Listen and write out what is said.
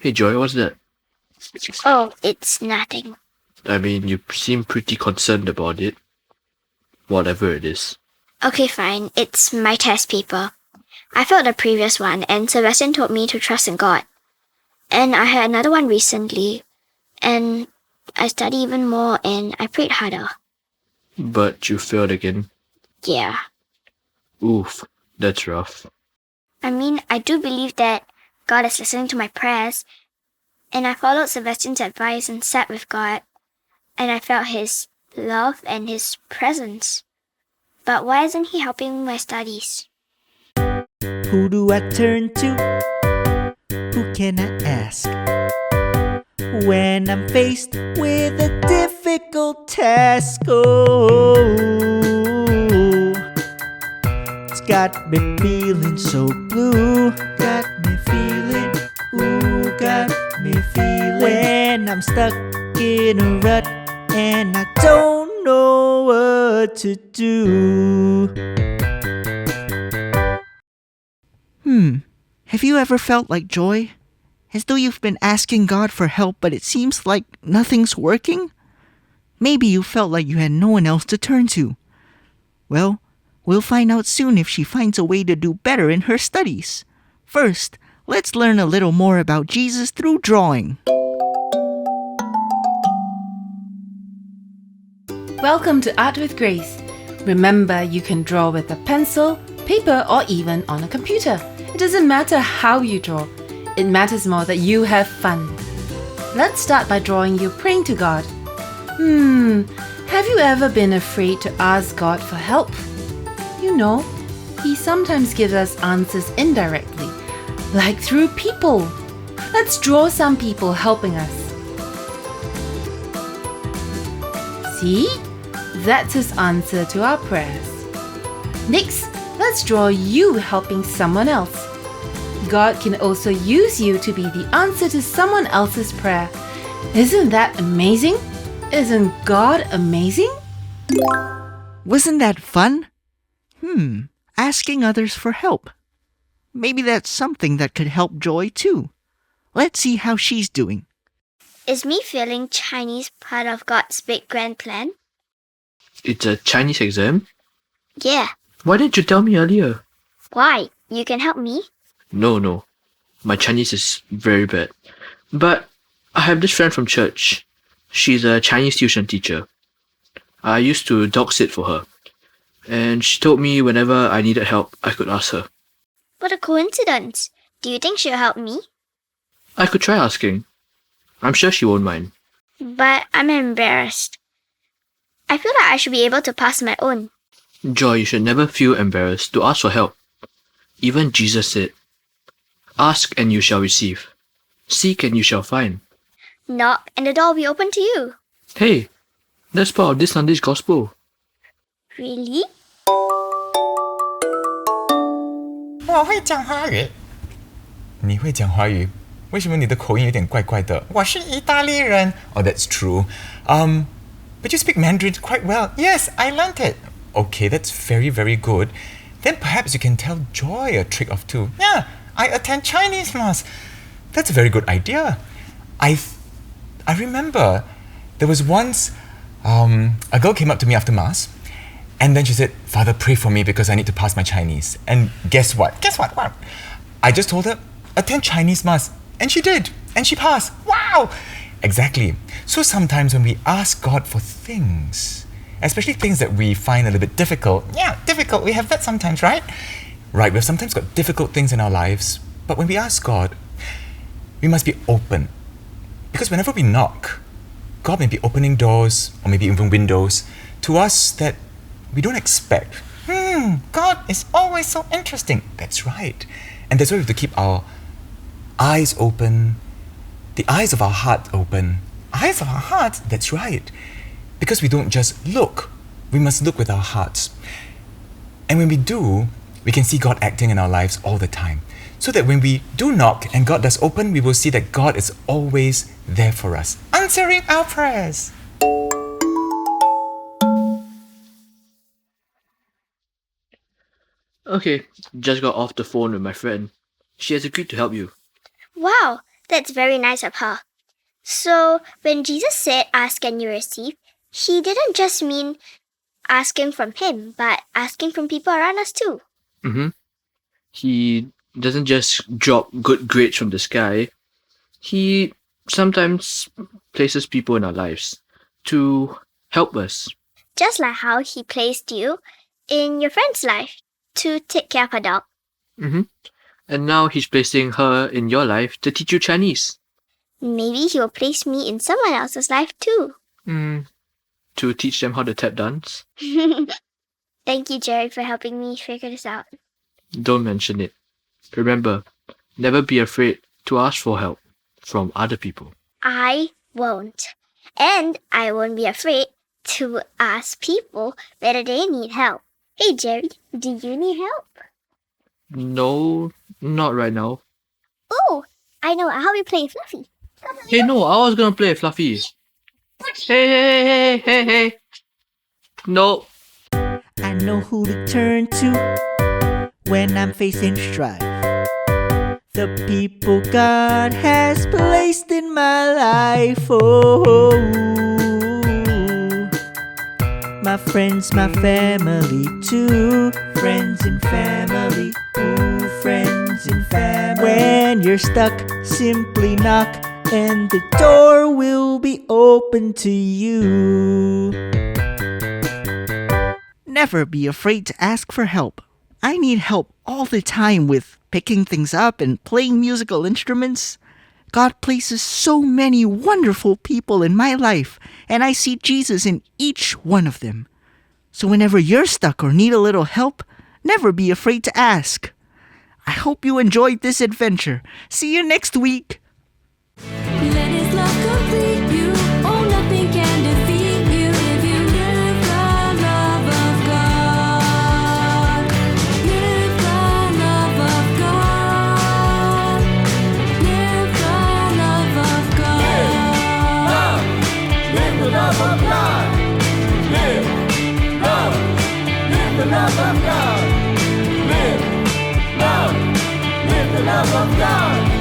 Hey Joy, what's that? Oh, it's nothing. I mean, you seem pretty concerned about it. Whatever it is. Okay, fine. It's my test paper. I failed the previous one, and Sebastian told me to trust in God. And I had another one recently, and I studied even more and I prayed harder. But you failed again. Yeah. Oof, that's rough. I mean, I do believe that God is listening to my prayers, and I followed Sebastian's advice and sat with God, and I felt His love and His presence. But why isn't He helping my studies? Who do I turn to? Who can I ask? When I'm faced with a difficult task, oh, it's got me feeling so blue. Got me feeling, ooh, got me feeling. When I'm stuck in a rut and I don't know what to do. Have you ever felt like Joy? As though you've been asking God for help, but it seems like nothing's working? Maybe you felt like you had no one else to turn to. Well, we'll find out soon if she finds a way to do better in her studies. First, let's learn a little more about Jesus through drawing. Welcome to Art with Grace. Remember, you can draw with a pencil, paper, or even on a computer. It doesn't matter how you draw. It matters more that you have fun. Let's start by drawing you praying to God. Have you ever been afraid to ask God for help? You know, He sometimes gives us answers indirectly, like through people. Let's draw some people helping us. See? That's His answer to our prayers. Next, let's draw you helping someone else. God can also use you to be the answer to someone else's prayer. Isn't that amazing? Isn't God amazing? Wasn't that fun? Asking others for help. Maybe that's something that could help Joy too. Let's see how she's doing. Is me failing Chinese part of God's big grand plan? It's a Chinese exam? Yeah. Why didn't you tell me earlier? Why? You can help me? No. My Chinese is very bad. But I have this friend from church. She's a Chinese tuition teacher. I used to dog sit for her. And she told me whenever I needed help, I could ask her. What a coincidence. Do you think she'll help me? I could try asking. I'm sure she won't mind. But I'm embarrassed. I feel like I should be able to pass my own. Joy, you should never feel embarrassed to ask for help. Even Jesus said, "Ask and you shall receive. Seek and you shall find." Knock and the door will be open to you. Hey, that's part of this Sunday's gospel. Really? 我会讲华语。你会讲华语？为什么你的口音有点怪怪的？我是意大利人。Oh, that's true. But you speak Mandarin quite well. Yes, I learnt it. Okay, that's very, very good. Then perhaps you can tell Joy a trick or two. Yeah, I attend Chinese mass. That's a very good idea. I remember there was once a girl came up to me after mass, and then she said, "Father, pray for me because I need to pass my Chinese." And guess what? What? I just told her, attend Chinese mass. And she did. And she passed. Wow! Exactly. So sometimes when we ask God for things, especially things that we find a little bit difficult. Yeah, difficult. We have that sometimes, right? Right, we've sometimes got difficult things in our lives. But when we ask God, we must be open. Because whenever we knock, God may be opening doors or maybe even windows to us that we don't expect. God is always so interesting. That's right. And that's why we have to keep our eyes open, the eyes of our heart open. Eyes of our heart, that's right. Because we don't just look, we must look with our hearts. And when we do, we can see God acting in our lives all the time. So that when we do knock and God does open, we will see that God is always there for us, answering our prayers. Okay, just got off the phone with my friend. She has agreed to help you. Wow, That's very nice of her. So, when Jesus said, ask and you receive, he didn't just mean asking from him, but asking from people around us too. Mm-hmm. He doesn't just drop good grades from the sky. He sometimes places people in our lives to help us. Just like how he placed you in your friend's life to take care of her dog. Mm-hmm. And now he's placing her in your life to teach you Chinese. Maybe he will place me in someone else's life too. To teach them how to tap dance. Thank you, Jerry, for helping me figure this out. Don't mention it. Remember, never be afraid to ask for help from other people. I won't. And I won't be afraid to ask people whether they need help. Hey, Jerry, do you need help? No, not right now. Oh, I know. I'll help you play Fluffy. Hey, no, I was gonna play Fluffy. Hey. No. I know who to turn to when I'm facing strife. The people God has placed in my life. Oh, my friends, my family too. Friends and family. Ooh, friends and family. When you're stuck, simply knock and the door will be open to you. Never be afraid to ask for help. I need help all the time with picking things up and playing musical instruments. God places so many wonderful people in my life, and I see Jesus in each one of them. So whenever you're stuck or need a little help, never be afraid to ask. I hope you enjoyed this adventure. See you next week. Let his love complete you. Oh, nothing can defeat you if you live the love of God. Live the love of God. Live the love of God. Live the love of God. Live the love of God. Live the love of God.